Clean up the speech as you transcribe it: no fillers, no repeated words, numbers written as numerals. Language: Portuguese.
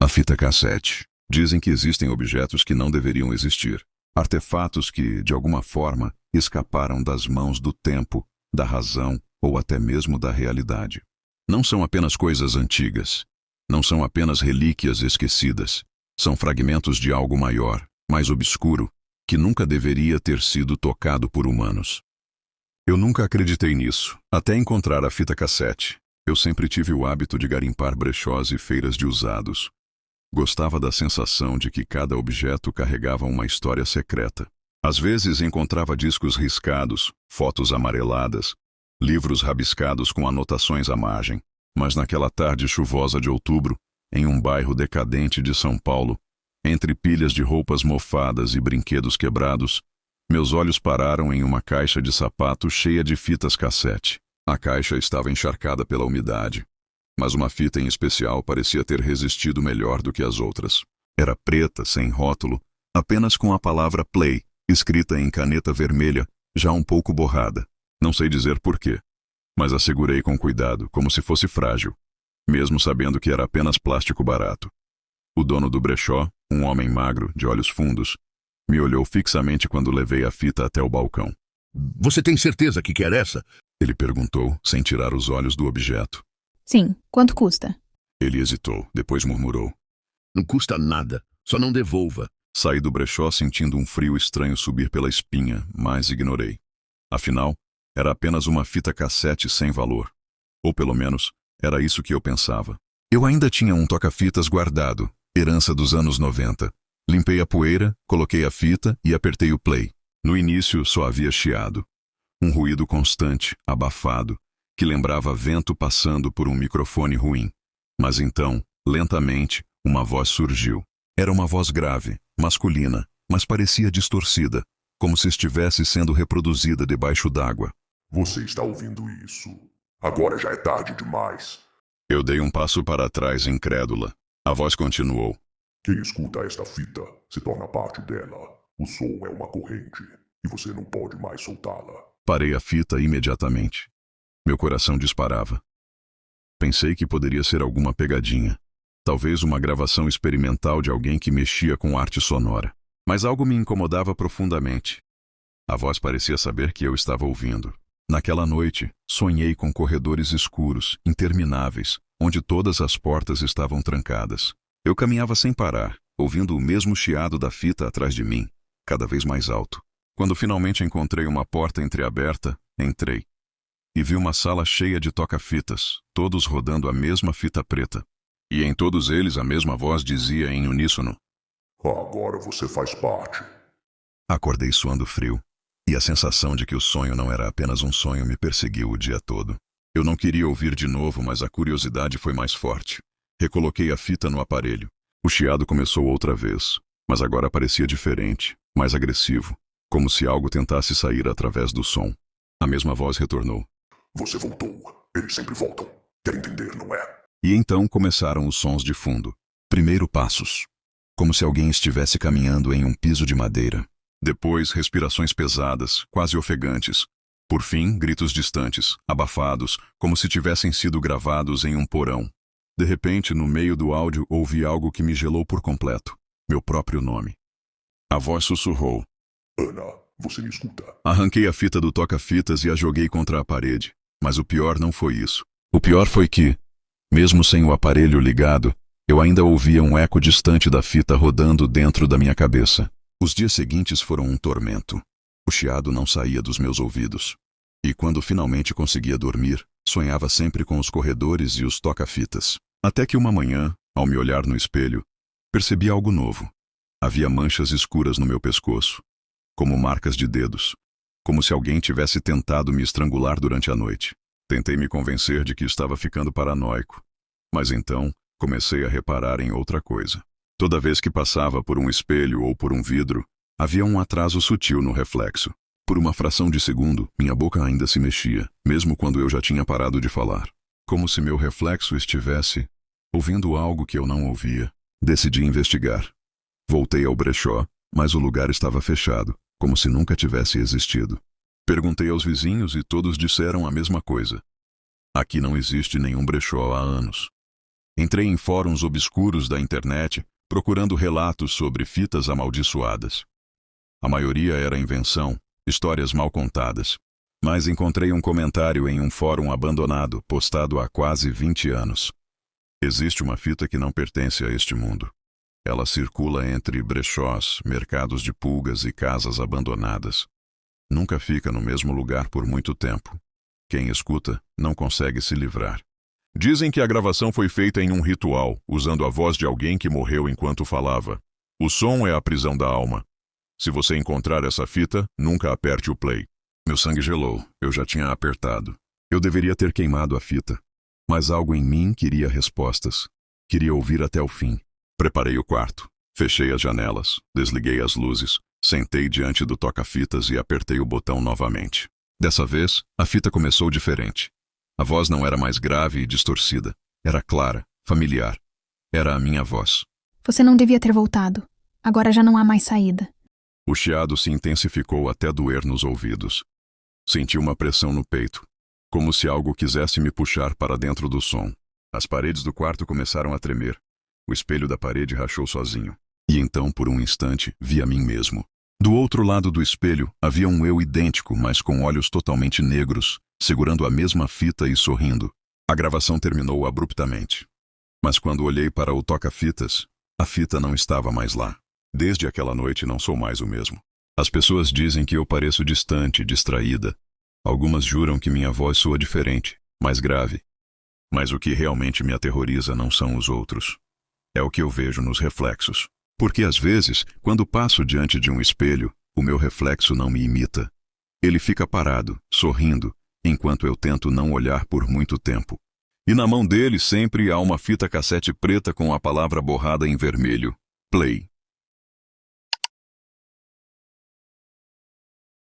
fita cassete. Dizem que existem objetos que não deveriam existir. Artefatos que, de alguma forma, escaparam das mãos do tempo, da razão ou até mesmo da realidade. Não são apenas coisas antigas. Não são apenas relíquias esquecidas. São fragmentos de algo maior, mais obscuro, que nunca deveria ter sido tocado por humanos. Eu nunca acreditei nisso, até encontrar a fita cassete. Eu sempre tive o hábito de garimpar brechós e feiras de usados. Gostava da sensação de que cada objeto carregava uma história secreta. Às vezes encontrava discos riscados, fotos amareladas, livros rabiscados com anotações à margem. Mas naquela tarde chuvosa de outubro, em um bairro decadente de São Paulo, entre pilhas de roupas mofadas e brinquedos quebrados, meus olhos pararam em uma caixa de sapato cheia de fitas cassete. A caixa estava encharcada pela umidade, mas uma fita em especial parecia ter resistido melhor do que as outras. Era preta, sem rótulo, apenas com a palavra play, escrita em caneta vermelha, já um pouco borrada. Não sei dizer porquê, mas a segurei com cuidado, como se fosse frágil, mesmo sabendo que era apenas plástico barato. O dono do brechó, um homem magro, de olhos fundos, me olhou fixamente quando levei a fita até o balcão. Você tem certeza que quer essa? Ele perguntou, sem tirar os olhos do objeto. Sim, quanto custa? Ele hesitou, depois murmurou. Não custa nada, só não devolva. Saí do brechó sentindo um frio estranho subir pela espinha, mas ignorei. Afinal, era apenas uma fita cassete sem valor. Ou pelo menos, era isso que eu pensava. Eu ainda tinha um toca-fitas guardado, herança dos anos 90. Limpei a poeira, coloquei a fita e apertei o play. No início só havia chiado. Um ruído constante, abafado, que lembrava vento passando por um microfone ruim. Mas então, lentamente, uma voz surgiu. Era uma voz grave, masculina, mas parecia distorcida, como se estivesse sendo reproduzida debaixo d'água. Você está ouvindo isso? Agora já é tarde demais. Eu dei um passo para trás, incrédula. A voz continuou. Quem escuta esta fita se torna parte dela. O som é uma corrente e você não pode mais soltá-la. Parei a fita imediatamente. Meu coração disparava. Pensei que poderia ser alguma pegadinha. Talvez uma gravação experimental de alguém que mexia com arte sonora. Mas algo me incomodava profundamente. A voz parecia saber que eu estava ouvindo. Naquela noite, sonhei com corredores escuros, intermináveis, onde todas as portas estavam trancadas. Eu caminhava sem parar, ouvindo o mesmo chiado da fita atrás de mim, cada vez mais alto. Quando finalmente encontrei uma porta entreaberta, entrei. E vi uma sala cheia de toca-fitas, todos rodando a mesma fita preta. E em todos eles a mesma voz dizia em uníssono. Agora você faz parte. Acordei suando frio, e a sensação de que o sonho não era apenas um sonho me perseguiu o dia todo. Eu não queria ouvir de novo, mas a curiosidade foi mais forte. Recoloquei a fita no aparelho. O chiado começou outra vez, mas agora parecia diferente, mais agressivo, como se algo tentasse sair através do som. A mesma voz retornou. Você voltou. Eles sempre voltam. Quer entender, não é? E então começaram os sons de fundo. Primeiro passos, como se alguém estivesse caminhando em um piso de madeira. Depois, respirações pesadas, quase ofegantes. Por fim, gritos distantes, abafados, como se tivessem sido gravados em um porão. De repente, no meio do áudio, ouvi algo que me gelou por completo. Meu próprio nome. A voz sussurrou. Ana, você me escuta? Arranquei a fita do toca-fitas e a joguei contra a parede. Mas o pior não foi isso. O pior foi que, mesmo sem o aparelho ligado, eu ainda ouvia um eco distante da fita rodando dentro da minha cabeça. Os dias seguintes foram um tormento. O chiado não saía dos meus ouvidos. E quando finalmente conseguia dormir, sonhava sempre com os corredores e os toca-fitas. Até que uma manhã, ao me olhar no espelho, percebi algo novo. Havia manchas escuras no meu pescoço, como marcas de dedos, como se alguém tivesse tentado me estrangular durante a noite. Tentei me convencer de que estava ficando paranoico, mas então comecei a reparar em outra coisa. Toda vez que passava por um espelho ou por um vidro, havia um atraso sutil no reflexo. Por uma fração de segundo, minha boca ainda se mexia, mesmo quando eu já tinha parado de falar. Como se meu reflexo estivesse ouvindo algo que eu não ouvia. Decidi investigar. Voltei ao brechó, mas o lugar estava fechado, como se nunca tivesse existido. Perguntei aos vizinhos e todos disseram a mesma coisa. Aqui não existe nenhum brechó há anos. Entrei em fóruns obscuros da internet, procurando relatos sobre fitas amaldiçoadas. A maioria era invenção, histórias mal contadas. Mas encontrei um comentário em um fórum abandonado, postado há quase 20 anos. Existe uma fita que não pertence a este mundo. Ela circula entre brechós, mercados de pulgas e casas abandonadas. Nunca fica no mesmo lugar por muito tempo. Quem escuta não consegue se livrar. Dizem que a gravação foi feita em um ritual, usando a voz de alguém que morreu enquanto falava. O som é a prisão da alma. Se você encontrar essa fita, nunca aperte o play. Meu sangue gelou, eu já tinha apertado. Eu deveria ter queimado a fita. Mas algo em mim queria respostas. Queria ouvir até o fim. Preparei o quarto. Fechei as janelas, desliguei as luzes, sentei diante do toca-fitas e apertei o botão novamente. Dessa vez, a fita começou diferente. A voz não era mais grave e distorcida. Era clara, familiar. Era a minha voz. Você não devia ter voltado. Agora já não há mais saída. O chiado se intensificou até doer nos ouvidos. Senti uma pressão no peito, como se algo quisesse me puxar para dentro do som. As paredes do quarto começaram a tremer. O espelho da parede rachou sozinho. E então, por um instante, vi a mim mesmo. Do outro lado do espelho, havia um eu idêntico, mas com olhos totalmente negros, segurando a mesma fita e sorrindo. A gravação terminou abruptamente. Mas quando olhei para o toca-fitas, a fita não estava mais lá. Desde aquela noite não sou mais o mesmo. As pessoas dizem que eu pareço distante, distraída. Algumas juram que minha voz soa diferente, mais grave. Mas o que realmente me aterroriza não são os outros. É o que eu vejo nos reflexos. Porque às vezes, quando passo diante de um espelho, o meu reflexo não me imita. Ele fica parado, sorrindo, enquanto eu tento não olhar por muito tempo. E na mão dele sempre há uma fita cassete preta com a palavra borrada em vermelho. Play.